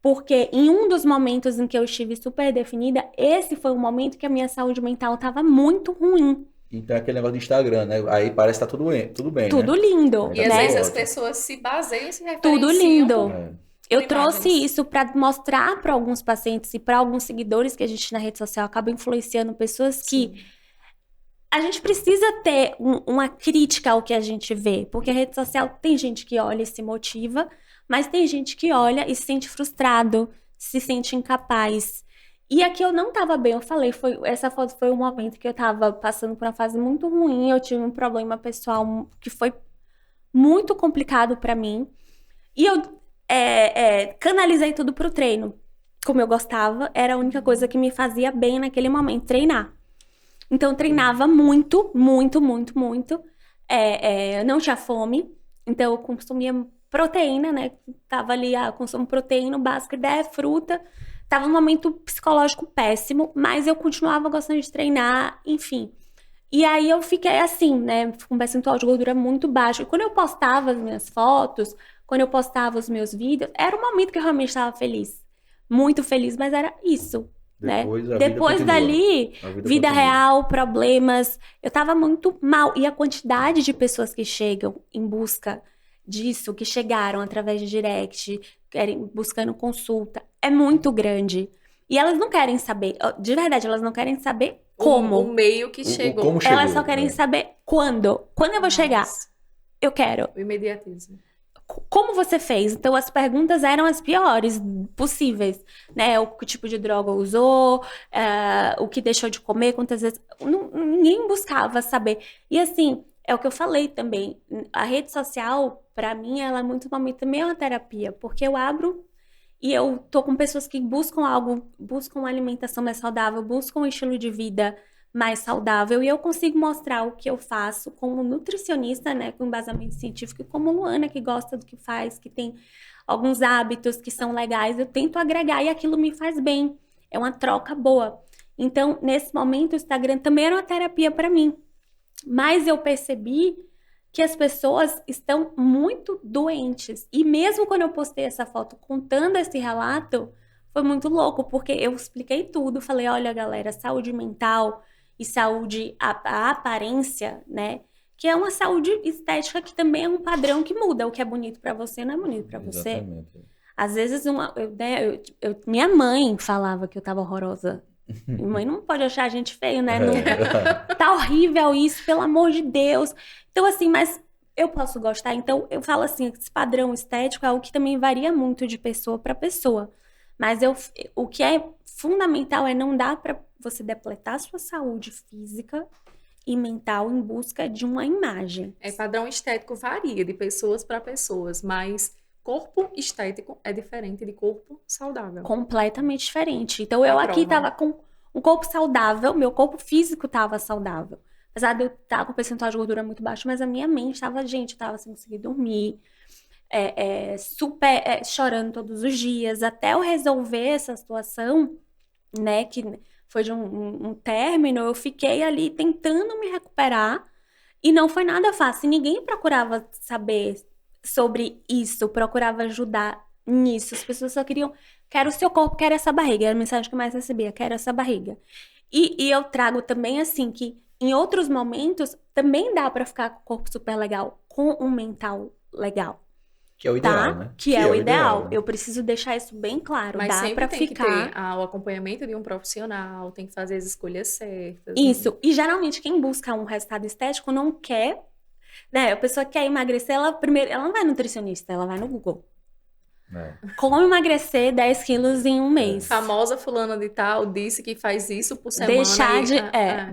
porque em um dos momentos em que eu estive super definida, esse foi o momento que a minha saúde mental estava muito ruim. Então é aquele negócio do Instagram, né? Aí parece que tá tudo bem, Tudo né? lindo, E às né? vezes as Ótimo. pessoas se baseiam e se Tudo referenciam lindo. por Eu imagens. trouxe isso para mostrar para alguns pacientes e para alguns seguidores que a gente na rede social acaba influenciando pessoas que Sim. a gente precisa ter uma crítica ao que a gente vê, porque a rede social tem gente que olha e se motiva, mas tem gente que olha e se sente frustrado, se sente incapaz. E aqui eu não tava bem, eu falei, essa foto foi um momento que eu tava passando por uma fase muito ruim, eu tive um problema pessoal que foi muito complicado pra mim, e eu canalizei tudo pro treino. Como eu gostava, era a única coisa que me fazia bem naquele momento, treinar. Então, eu treinava muito, muito, muito, muito. Não tinha fome. Então, eu consumia proteína, né? Tava ali, consumo proteína, o básico, ideia é fruta. Tava num momento psicológico péssimo, mas eu continuava gostando de treinar, enfim. E aí, eu fiquei assim, né? Com um percentual de gordura muito baixo. E quando eu postava as minhas fotos, quando eu postava os meus vídeos, era um momento que eu realmente estava feliz. Muito feliz, mas era isso. Né? Depois a vida Depois continua. dali, A vida continua. real, problemas, eu tava muito mal. E a quantidade de pessoas que chegam em busca disso, que chegaram através de direct, buscando consulta, é muito grande. E elas não querem saber, de verdade, elas não querem saber como. O meio que chegou. como chegou, Elas só querem saber quando. Quando eu vou chegar? Nossa, Eu quero. o imediatismo. Como você fez? Então, as perguntas eram as piores possíveis, né? O que tipo de droga usou, o que deixou de comer, quantas vezes... Ninguém buscava saber. E assim, é o que eu falei também. A rede social, pra mim, ela é muito também é uma terapia, porque eu abro e eu tô com pessoas que buscam algo, buscam uma alimentação mais saudável, buscam um estilo de vida mais saudável, e eu consigo mostrar o que eu faço como nutricionista, né, com embasamento científico, e como Luana, que gosta do que faz, que tem alguns hábitos que são legais, eu tento agregar e aquilo me faz bem. É uma troca boa. Então, nesse momento, o Instagram também era uma terapia para mim. Mas eu percebi que as pessoas estão muito doentes. E mesmo quando eu postei essa foto contando esse relato, foi muito louco, porque eu expliquei tudo. Falei, olha, galera, saúde mental e saúde, a aparência, né? Que é uma saúde estética que também é um padrão que muda. O que é bonito pra você não é bonito pra você. Exatamente. Às vezes, minha mãe falava que eu tava horrorosa. Minha mãe não pode achar a gente feio, né? Não, tá horrível isso, pelo amor de Deus. Então, assim, mas eu posso gostar. Então, eu falo assim, esse padrão estético é algo que também varia muito de pessoa pra pessoa. Mas o que é fundamental é não dar pra você depletar sua saúde física e mental em busca de uma imagem. Padrão estético varia de pessoas para pessoas, mas corpo estético é diferente de corpo saudável. Completamente diferente. Então, eu aqui tava com um corpo saudável, meu corpo físico tava saudável. Apesar de eu estar com o percentual de gordura muito baixo, mas a minha mente tava, gente, eu tava sem conseguir dormir, super chorando todos os dias, até eu resolver essa situação, né, que foi de um término, eu fiquei ali tentando me recuperar e não foi nada fácil. Ninguém procurava saber sobre isso, procurava ajudar nisso. As pessoas só queriam, quero o seu corpo, quero essa barriga. Era a mensagem que eu mais recebia, quero essa barriga. E eu trago também, assim, que em outros momentos também dá pra ficar com o corpo super legal, com um mental legal. Que é o ideal, né? Que é o ideal. Né? Eu preciso deixar isso bem claro. Mas dá sempre pra tem ficar. que ter o acompanhamento de um profissional, tem que fazer as escolhas certas. Isso. E geralmente quem busca um resultado estético não quer, né? A pessoa quer emagrecer, ela não vai nutricionista, ela vai no Google. Como emagrecer 10 quilos em um mês? Famosa fulana de tal disse que faz isso por semana.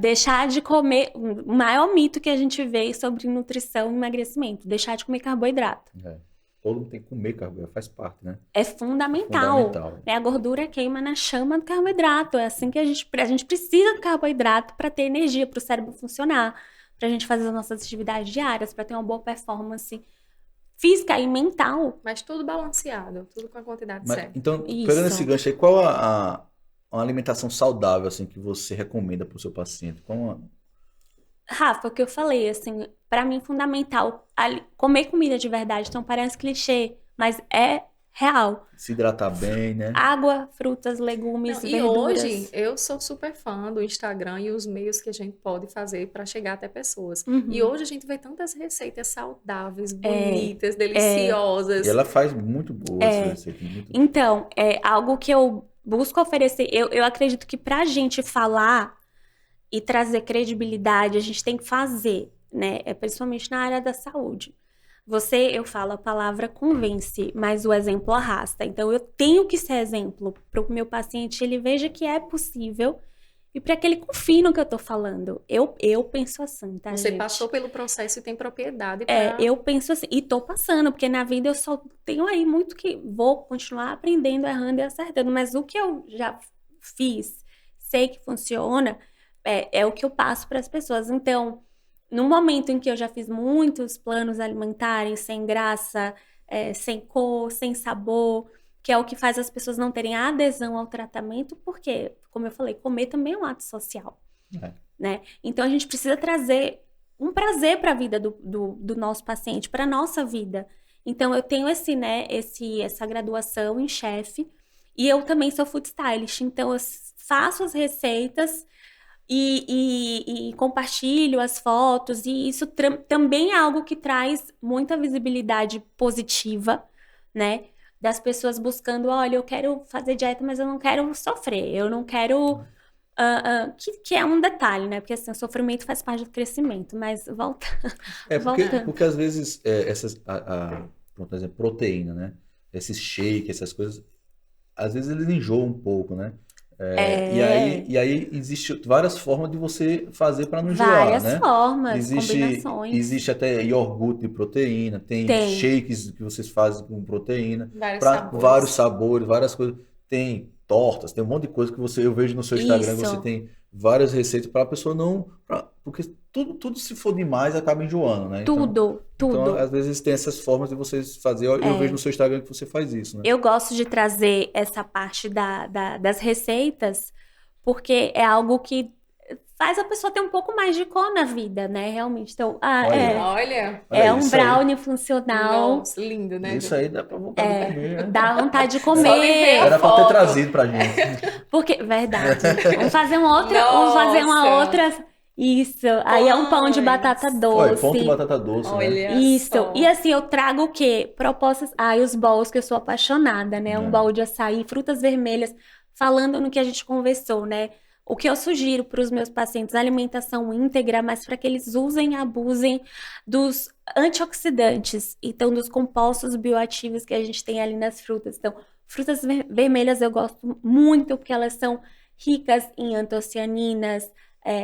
Deixar de comer. O maior mito que a gente vê sobre nutrição e emagrecimento. Deixar de comer carboidrato. Todo mundo tem que comer carboidrato, faz parte, né? É fundamental. A gordura queima na chama do carboidrato. É assim que a gente precisa do carboidrato para ter energia, para o cérebro funcionar, para a gente fazer as nossas atividades diárias, para ter uma boa performance física e mental. Mas tudo balanceado, tudo com a quantidade certa. Então, pegando esse gancho aí, qual a alimentação saudável assim, que você recomenda para o seu paciente? Rafa, o que eu falei, assim, pra mim é fundamental comer comida de verdade. Então parece clichê, mas é real. Se hidratar bem, né? Água, frutas, legumes, Não, e verduras. hoje eu sou super fã do Instagram e os meios que a gente pode fazer para chegar até pessoas. Uhum. E hoje a gente vê tantas receitas saudáveis, É, bonitas, deliciosas. E ela faz muito boa essa receita. Muito... Então, é algo que eu busco oferecer. Eu acredito que pra gente falar e trazer credibilidade, a gente tem que fazer, né? Principalmente na área da saúde. Eu falo a palavra convence, mas o exemplo arrasta. Então, eu tenho que ser exemplo para o meu paciente, ele veja que é possível e para que ele confie no que eu tô falando. Eu penso assim, tá, Você gente? passou pelo processo e tem propriedade É, para... eu penso assim, e tô passando, porque na vida eu só tenho aí muito que vou continuar aprendendo, errando e acertando, mas o que eu já fiz, sei que funciona, é o que eu passo para as pessoas. Então, no momento em que eu já fiz muitos planos alimentares sem graça, sem cor, sem sabor, que é o que faz as pessoas não terem adesão ao tratamento, porque, como eu falei, comer também é um ato social, né? Então, a gente precisa trazer um prazer para a vida do nosso paciente, para a nossa vida. Então, eu tenho essa graduação em chefe e eu também sou food stylist. Então, eu faço as receitas e compartilho as fotos. E isso também é algo que traz muita visibilidade positiva, né? Das pessoas buscando, olha, eu quero fazer dieta, mas eu não quero sofrer. Eu não quero... que é um detalhe, né? Porque assim, o sofrimento faz parte do crescimento, mas voltando. Porque às vezes por exemplo, proteína, né? Esses shake, essas coisas, às vezes eles enjoam um pouco, né? E aí existe várias formas de você fazer para não enjoar, Várias né? formas, combinações. Existe até iogurte de proteína, tem shakes que vocês fazem com proteína, para vários sabores, várias coisas. Tem tortas, tem um monte de coisa que eu vejo no seu Instagram, você tem várias receitas para a pessoa não... porque tudo se for demais acaba enjoando, né? Tudo. Então, às vezes tem essas formas de vocês fazer. Eu vejo no seu Instagram que você faz isso, né? Eu gosto de trazer essa parte das receitas, porque é algo que faz a pessoa ter um pouco mais de cor na vida, né? Realmente. Então, Olha é um brownie funcional. Nossa, lindo, né? Isso aí dá pra vontade de comer, né? Dá vontade de comer. Era pra ter trazido pra gente. Porque, verdade. Vamos fazer uma outra. Isso. Aí é um pão de batata doce. Olha, pão de batata doce, Olha né? Isso. só. E assim, eu trago o quê? Propostas. E os bowls que eu sou apaixonada, né? Um bowl de açaí, frutas vermelhas, falando no que a gente conversou, né? O que eu sugiro para os meus pacientes, alimentação íntegra, mas para que eles usem e abusem dos antioxidantes, então dos compostos bioativos que a gente tem ali nas frutas. Então, frutas vermelhas eu gosto muito porque elas são ricas em antocianinas,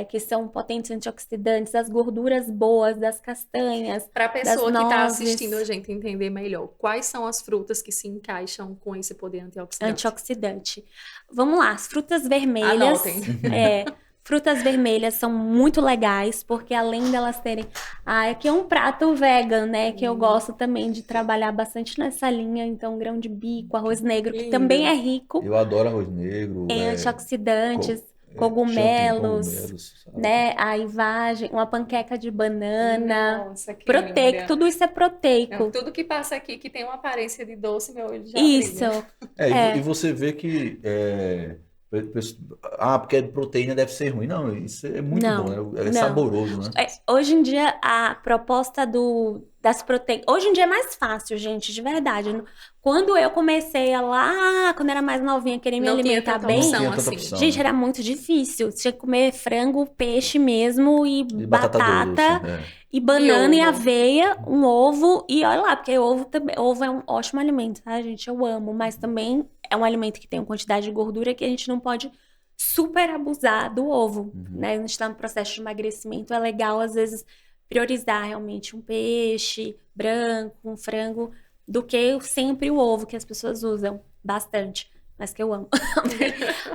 que são potentes antioxidantes, as gorduras boas das castanhas, Para a pessoa das que está nozes. assistindo a gente entender melhor, quais são as frutas que se encaixam com esse poder Antioxidante. Vamos lá, as frutas vermelhas. Anotem. Frutas vermelhas são muito legais, porque além delas terem... aqui é um prato vegan, né? Que eu gosto também de trabalhar bastante nessa linha. Então, grão de bico, arroz negro, que também é rico Eu adoro arroz negro. em antioxidantes, cogumelos, né? Aí vagem, uma panqueca de banana. Nossa, que Proteico, linda. tudo isso é proteico. Não, tudo que passa aqui que tem uma aparência de doce, meu olho já Isso. brilha. E você vê que... porque proteína deve ser ruim. Não, isso é muito bom, né? É saboroso, né? Hoje em dia, a proposta das proteínas... Hoje em dia é mais fácil, gente, de verdade. Quando eu comecei quando era mais novinha, querer me alimentar bem... Não tinha tanta opção, gente, era muito difícil. Tinha que comer frango, peixe mesmo, e batata doce, e banana e ovo. aveia, um ovo. E olha lá, porque ovo é um ótimo alimento, tá, gente? Eu amo, mas também é um alimento que tem uma quantidade de gordura que a gente não pode super abusar do ovo, né? A gente tá no processo de emagrecimento, é legal, às vezes, priorizar realmente um peixe branco, um frango, do que sempre o ovo, que as pessoas usam bastante, mas que eu amo.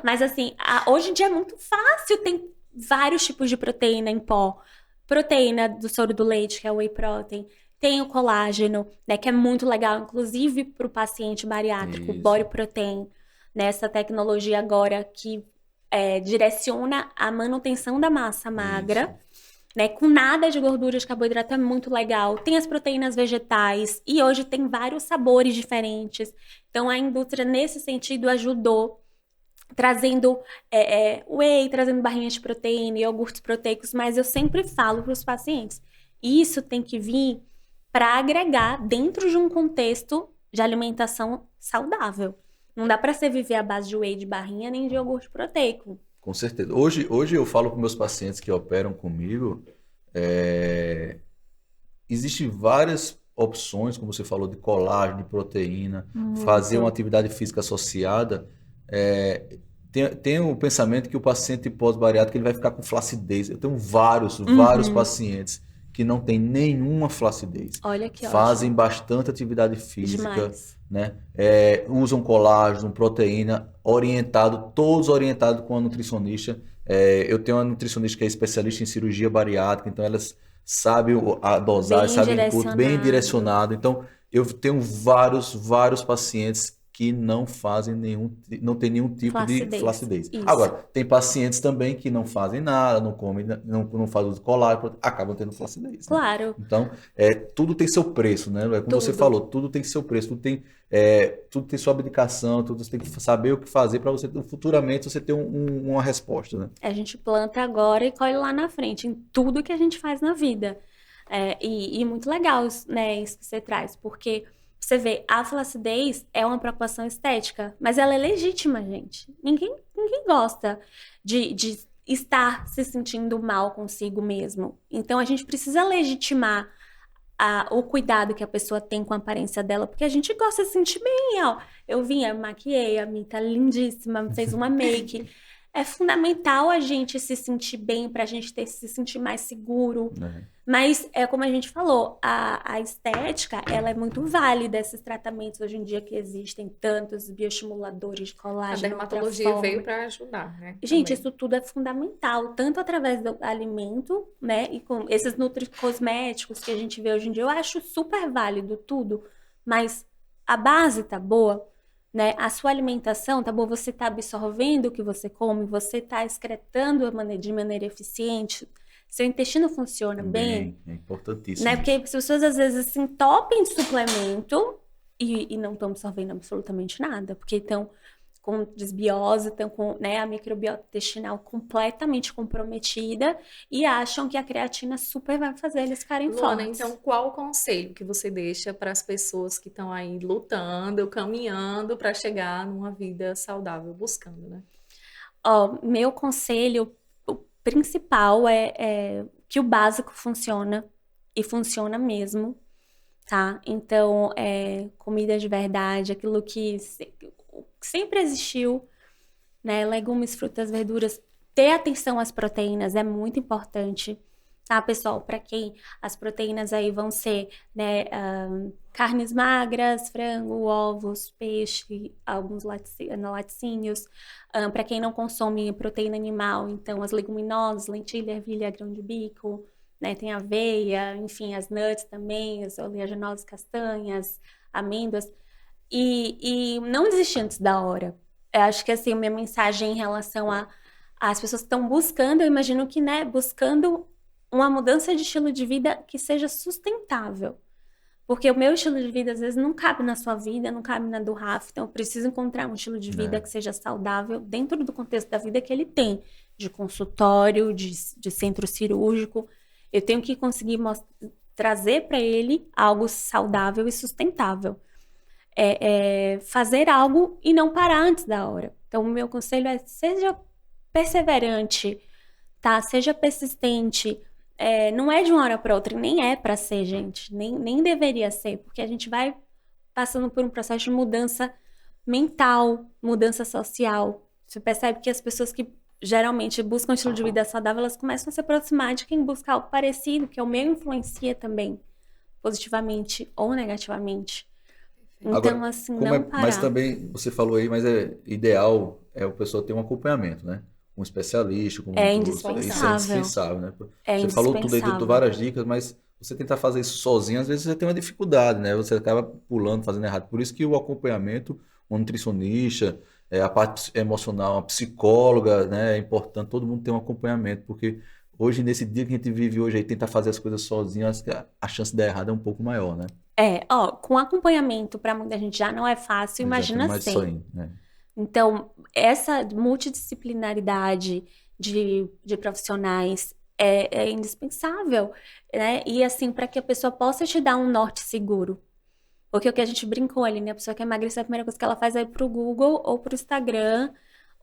Mas assim, hoje em dia é muito fácil, tem vários tipos de proteína em pó. Proteína do soro do leite, que é o whey protein. Tem o colágeno, né, que é muito legal, inclusive para o paciente bariátrico, body protein, nessa tecnologia agora que direciona a manutenção da massa magra, né, com nada de gordura, de carboidrato, é muito legal. Tem as proteínas vegetais e hoje tem vários sabores diferentes. Então, a indústria, nesse sentido, ajudou, trazendo whey, trazendo barrinhas de proteína, iogurtes proteicos, mas eu sempre falo para os pacientes, isso tem que vir para agregar dentro de um contexto de alimentação saudável. Não dá para você viver à base de whey, de barrinha, nem de iogurte proteico. Com certeza. Hoje eu falo com meus pacientes que operam comigo, existem várias opções, como você falou, de colágeno, de proteína, fazer uma atividade física associada. Tem o pensamento que o paciente pós-bariátrico ele vai ficar com flacidez. Eu tenho vários pacientes que não têm nenhuma flacidez. Olha que fazem ótimo. bastante atividade física, Demais. né? Usam colágeno, proteína, todos orientados com a nutricionista. Eu tenho uma nutricionista que é especialista em cirurgia bariátrica, então elas sabem a dosagem, sabem tudo, bem direcionado. Então, eu tenho vários pacientes que não tem nenhum tipo de flacidez. Isso. Agora, tem pacientes também que não fazem nada, não comem, não fazem uso de colágeno, acabam tendo flacidez. Claro. Né? Então, tudo tem seu preço, né? Como você falou, tudo tem seu preço, tudo tem sua abdicação, tudo você tem que saber o que fazer para você futuramente você ter uma resposta, né? A gente planta agora e colhe lá na frente, em tudo que a gente faz na vida. E muito legal, né, isso que você traz, porque você vê, a flacidez é uma preocupação estética, mas ela é legítima, gente. Ninguém gosta de estar se sentindo mal consigo mesmo. Então, a gente precisa legitimar o cuidado que a pessoa tem com a aparência dela, porque a gente gosta de se sentir bem, ó. Eu maquiei, a Mi tá lindíssima, fez uma make. É fundamental a gente se sentir bem, pra gente se sentir mais seguro. Mas, como a gente falou, a estética, ela é muito válida, esses tratamentos hoje em dia que existem, tantos bioestimuladores de colágeno. A dermatologia veio para ajudar, né? Gente, também. isso tudo é fundamental, tanto através do alimento, né, e com esses nutricosméticos que a gente vê hoje em dia, eu acho super válido tudo, mas a base tá boa, né, a sua alimentação tá boa, você tá absorvendo o que você come, você tá excretando de maneira eficiente, seu intestino funciona bem, É importantíssimo. né, porque as pessoas às vezes se entopem de suplemento e não estão absorvendo absolutamente nada, porque estão com desbiose, estão com, né, a microbiota intestinal completamente comprometida e acham que a creatina super vai fazer eles ficarem Luana, fortes. então qual o conselho que você deixa para as pessoas que estão aí lutando, caminhando para chegar numa vida saudável, buscando, né? Ó, meu conselho, o principal é que o básico funciona e funciona mesmo, tá? Então, comida de verdade, aquilo que sempre existiu, né? Legumes, frutas, verduras. Ter atenção às proteínas é muito importante, tá, pessoal? Para quem as proteínas aí vão ser, né, carnes magras, frango, ovos, peixe, alguns laticínios. Para quem não consome proteína animal, então as leguminosas, lentilha, ervilha, grão de bico, né? Tem aveia, enfim, as nuts também, as oleaginosas, castanhas, amêndoas. E não desistir antes da hora. Eu acho que, assim, a minha mensagem em relação às pessoas que estão buscando, eu imagino que, né, buscando uma mudança de estilo de vida que seja sustentável. Porque o meu estilo de vida, às vezes, não cabe na sua vida, não cabe na do Rafa. Então, eu preciso encontrar um estilo de vida que seja saudável dentro do contexto da vida que ele tem. De consultório, de centro cirúrgico. Eu tenho que conseguir trazer para ele algo saudável e sustentável. Fazer algo e não parar antes da hora. Então, o meu conselho é: seja perseverante, tá? Seja persistente. Não é de uma hora para outra, e nem é para ser, gente. Nem deveria ser, porque a gente vai passando por um processo de mudança mental, mudança social. Você percebe que as pessoas que geralmente buscam um estilo de vida saudável, elas começam a se aproximar de quem busca algo parecido, que o meio influencia também, positivamente ou negativamente. Então, Agora, assim, não parar. Mas também, você falou aí, mas ideal o pessoa ter um acompanhamento, né? Um especialista, com Indispensável. Isso é indispensável, né? É Você falou tudo aí, deu indispensável. várias dicas, mas você tentar fazer isso sozinho, às vezes você tem uma dificuldade, né? Você acaba pulando, fazendo errado. Por isso que o acompanhamento, um nutricionista, a parte emocional, uma psicóloga, né? É importante todo mundo ter um acompanhamento, porque Hoje, nesse dia que a gente vive hoje, aí tenta fazer as coisas sozinho, acho que a chance de dar errado é um pouco maior, né? Com acompanhamento para muita gente já não é fácil, Exato, imagina mas sem. só aí, né? Então, essa multidisciplinaridade de profissionais é indispensável, né? E assim, para que a pessoa possa te dar um norte seguro. Porque o que a gente brincou ali, né? A pessoa que emagrecer, a primeira coisa que ela faz é ir pro Google ou pro Instagram,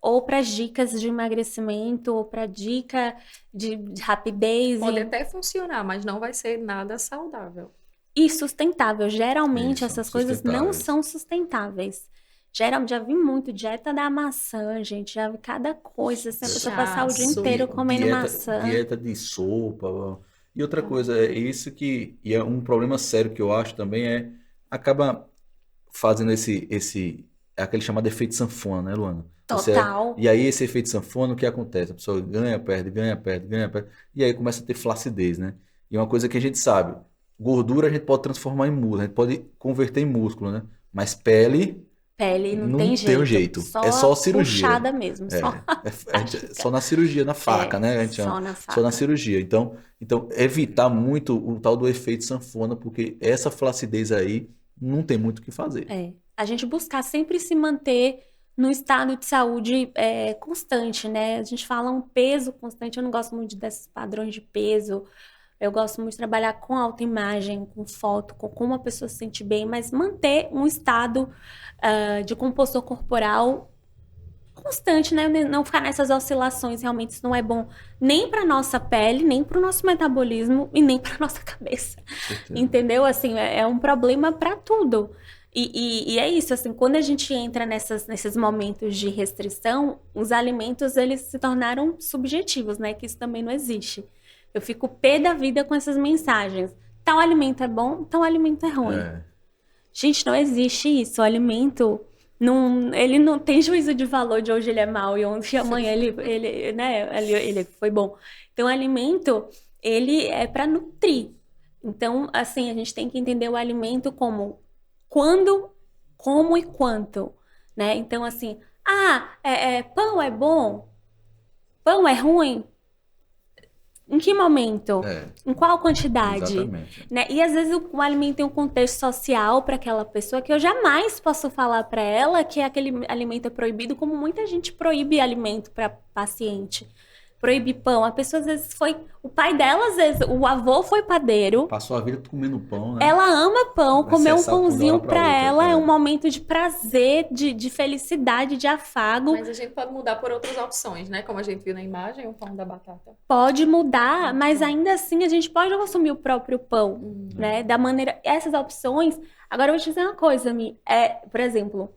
ou para dicas de emagrecimento, ou para dica de rapidez Pode até funcionar, mas não vai ser nada saudável. e sustentável. Geralmente, Isso, essas coisas não sustentáveis. são sustentáveis. Geralmente, já vi muito dieta da maçã, gente. Já vi cada coisa, assim, a pessoa passar o dia inteiro comendo maçã. Dieta de sopa. E outra coisa, é isso que, e é um problema sério que eu acho também, acaba fazendo é aquele chamado efeito sanfona, né, Luana? Total. E aí esse efeito sanfona, o que acontece? A pessoa ganha, perde, ganha, perde, ganha, perde, e aí começa a ter flacidez, né? E uma coisa que a gente sabe, gordura a gente pode transformar em músculo, a gente pode converter em músculo, né? Mas pele Pele não não tem tem um jeito. jeito. É só cirurgia. Puxada mesmo. É, Só só na cirurgia, na faca, né? A gente só chama. na Só na faca. cirurgia. Então, evitar muito o tal do efeito sanfona, porque essa flacidez aí não tem muito o que fazer. A gente buscar sempre se manter no estado de saúde constante, né? A gente fala um peso constante. Eu não gosto muito desses padrões de peso. Eu gosto muito de trabalhar com autoimagem, com foto, com como a pessoa se sente bem, mas manter um estado de compostor corporal constante, né? Não ficar nessas oscilações. Realmente isso não é bom nem para nossa pele, nem para o nosso metabolismo e nem para nossa cabeça. Certeza. Entendeu? Assim, é um problema para tudo. E é isso, assim, quando a gente entra nesses momentos de restrição, os alimentos, eles se tornaram subjetivos, né? Que isso também não existe. Eu fico pé da vida com essas mensagens. Tal alimento é bom, tal alimento é ruim. Gente, não existe isso. O alimento, ele não tem juízo de valor de hoje ele é mau e ontem amanhã ele foi bom. Então, o alimento, ele é para nutrir. Então, assim, a gente tem que entender o alimento como quando, como e quanto, né? Então, assim, pão é bom? Pão é ruim? Em que momento? Em qual quantidade? Exatamente. Né? E às vezes o alimento tem um contexto social para aquela pessoa que eu jamais posso falar para ela que aquele alimento é proibido, como muita gente proíbe alimento para paciente. Proíbe pão. A pessoa às vezes foi. O pai dela, às vezes, o avô foi padeiro. Passou a vida comendo pão, né? Ela ama pão, Vai comer um cessar quando pãozinho hora pra para outra, ela é né? um momento de prazer, de felicidade, de afago. Mas a gente pode mudar por outras opções, né? Como a gente viu na imagem, o pão da batata. Pode mudar, mas ainda assim a gente pode consumir o próprio pão, né? Da maneira. Essas opções. Agora eu vou te dizer uma coisa, Mi. Por exemplo,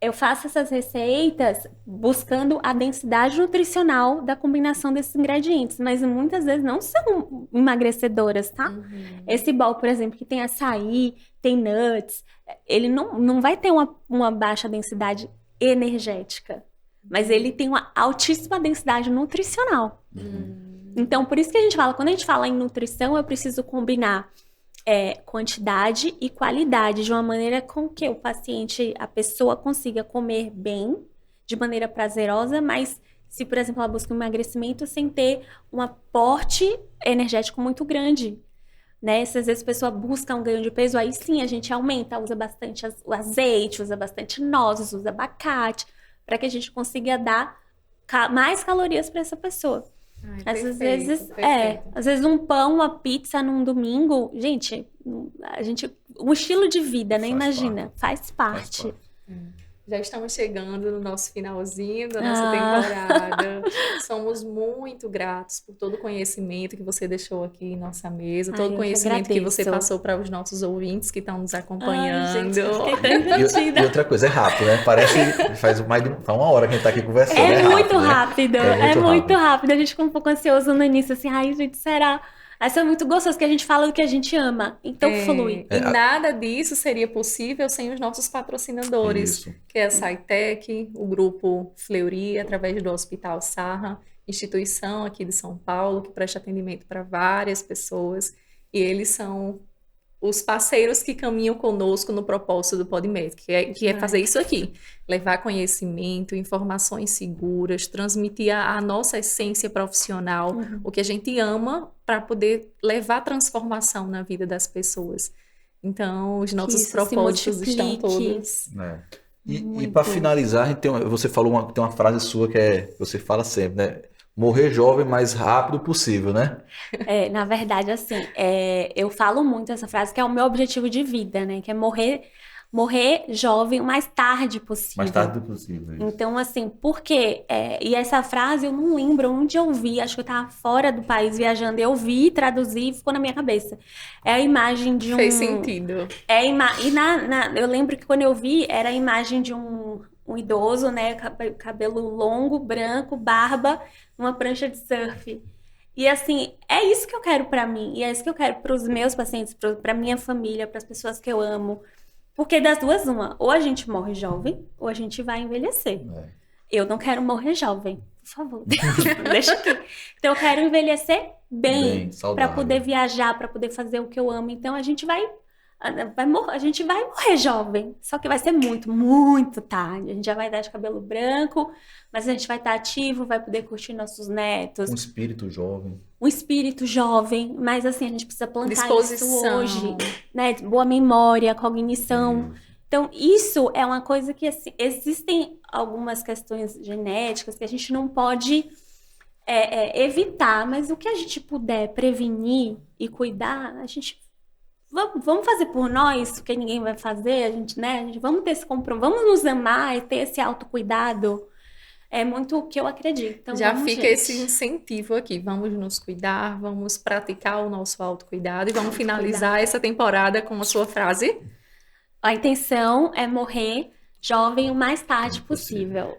eu faço essas receitas buscando a densidade nutricional da combinação desses ingredientes, mas muitas vezes não são emagrecedoras, tá? Esse bowl, por exemplo, que tem açaí, tem nuts, ele não vai ter uma baixa densidade energética, mas ele tem uma altíssima densidade nutricional. Então, por isso que a gente fala, quando a gente fala em nutrição, eu preciso combinar quantidade e qualidade de uma maneira com que o paciente, a pessoa consiga comer bem, de maneira prazerosa, mas se, por exemplo, ela busca um emagrecimento sem ter um aporte energético muito grande, né? Se às vezes a pessoa busca um ganho de peso, aí sim a gente aumenta, usa bastante o azeite, usa bastante nozes, usa abacate, para que a gente consiga dar mais calorias para essa pessoa. Às vezes, às vezes um pão, uma pizza num domingo, gente, um estilo de vida, né? Imagina, faz parte. Já estamos chegando no nosso finalzinho da nossa temporada. Somos muito gratos por todo o conhecimento que você deixou aqui em nossa mesa, todo o conhecimento que você passou para os nossos ouvintes que estão nos acompanhando. E outra coisa, é rápido, né? Parece que faz uma hora que a gente tá aqui conversando. É muito rápido, né? é muito rápido. A gente ficou um pouco ansioso no início, assim, ai, gente, será? Mas é muito gostoso que a gente fala do que a gente ama. Então flui. E nada disso seria possível sem os nossos patrocinadores, que é a SciTech, o grupo Fleury, através do Hospital Sarra, instituição aqui de São Paulo, que presta atendimento para várias pessoas. E eles são os parceiros que caminham conosco no propósito do PodMed, que é fazer isso aqui, levar conhecimento, informações seguras, transmitir a nossa essência profissional, o que a gente ama, para poder levar transformação na vida das pessoas. Então, os nossos propósitos estão todos... E para finalizar, a gente você falou tem uma frase sua que você fala sempre, né? Morrer jovem mais rápido possível, né? Na verdade, assim, eu falo muito essa frase, que é o meu objetivo de vida, né? Que é morrer jovem o mais tarde possível. Mais tarde possível. Isso. Então, assim, por quê? E essa frase eu não lembro onde eu vi, acho que eu estava fora do país viajando, eu vi, traduzi e ficou na minha cabeça. É a imagem de um... Fez sentido. Eu lembro que quando eu vi, era a imagem de um idoso, né? Cabelo longo, branco, barba, uma prancha de surf. E assim, é isso que eu quero pra mim, e é isso que eu quero pros meus pacientes, pra minha família, pras pessoas que eu amo. Porque das duas, uma, ou a gente morre jovem, ou a gente vai envelhecer. Eu não quero morrer jovem, por favor, deixa aqui. Então eu quero envelhecer bem pra poder viajar, pra poder fazer o que eu amo. Então a gente vai morrer jovem, só que vai ser muito, muito tarde. A gente já vai dar de cabelo branco, mas a gente vai estar ativo, vai poder curtir nossos netos. Um espírito jovem. Um espírito jovem, mas assim, a gente precisa plantar isso hoje, né? Boa memória, cognição. Então, isso é uma coisa que, assim, existem algumas questões genéticas que a gente não pode evitar, mas o que a gente puder prevenir e cuidar, a gente vamos fazer por nós, porque ninguém vai fazer, a gente, né? Vamos ter esse compromisso, vamos nos amar e ter esse autocuidado. É muito o que eu acredito. Então, já fica esse incentivo aqui. Vamos nos cuidar, vamos praticar o nosso autocuidado e vamos finalizar essa temporada com a sua frase. A intenção é morrer jovem o mais tarde possível.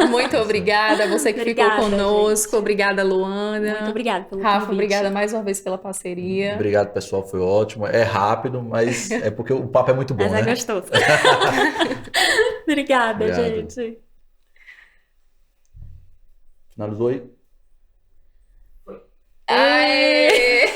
Muito obrigada, você que ficou conosco. Gente. Obrigada, Luana. Muito obrigada pelo Rafa, convite. obrigada mais uma vez pela parceria. Obrigado, pessoal, foi ótimo. É rápido, mas é porque o papo é muito bom, mas né? É gostoso. Obrigada, gente. Finalizou aí? Foi. Aê!